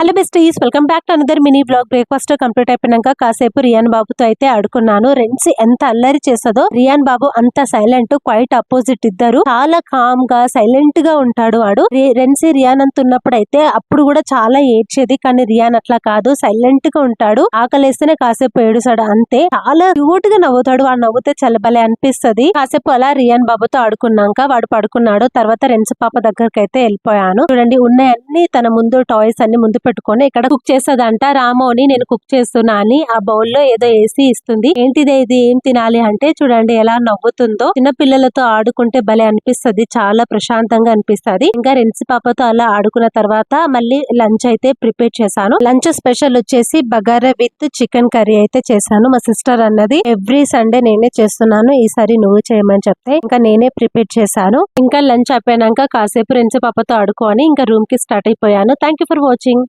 Hello besties, welcome back to another mini blog. Breakfast complete అయిపోయినాక కాసేపు rayon బాబుతో అయితే ఆడుకున్నాను. రెన్సీ ఎంత అల్లరి చేస్తుందో, రియాన్ బాబు అంత సైలెంట్. క్వైట్ అపోజిట్ ఇద్దరు. చాలా కామ్ గా సైలెంట్ గా ఉంటాడు వాడు. రెన్సీ రియాన్ అంత ఉన్నప్పుడు అయితే అప్పుడు కూడా చాలా ఏడ్చేది, కానీ రియాన్ అట్లా కాదు, సైలెంట్ గా ఉంటాడు. ఆకలేస్తేనే కాసేపు ఏడుసాడు అంతే. చాలా క్యూట్ గా నవ్వుతాడు. వాడు నవ్వుతే చల్లబలే అనిపిస్తది. కాసేపు అలా రియాన్ బాబుతో ఆడుకున్నాక వాడు పడుకున్నాడు. తర్వాత రెన్సీ పాప దగ్గరికి అయితే వెళ్ళిపోయాను. చూడండి, ఉన్నాయన్ని తన ముందు టాయ్స్ అన్ని ముందు పెట్టుకొని ఇక్కడ కుక్ చేస్తుందంట. రామోని నేను కుక్ చేస్తున్నా అని ఆ బౌల్ లో ఏదో వేసి ఇస్తుంది. ఏంటిదే ఇది, ఏం తినాలి అంటే చూడండి ఎలా నవ్వుతుందో. చిన్న పిల్లలతో ఆడుకుంటే భలే అనిపిస్తది, చాలా ప్రశాంతంగా అనిపిస్తది. ఇంకా రెన్సీ పాపతో అలా ఆడుకున్న తర్వాత మళ్ళీ లంచ్ అయితే ప్రిపేర్ చేశాను. లంచ్ స్పెషల్ వచ్చేసి బగారా విత్ చికెన్ కర్రీ అయితే చేశాను. మా సిస్టర్ అన్నది ఎవ్రీ సండే నేనే చేస్తున్నాను, ఈసారి నువ్వు చేయమని చెప్తే ఇంకా నేనే ప్రిపేర్ చేశాను. ఇంకా లంచ్ అయిపోయినాక కాసేపు రెన్సీ పాపతో ఆడుకొని ఇంకా రూమ్ కి స్టార్ట్ అయిపోయాను. Thank you for watching.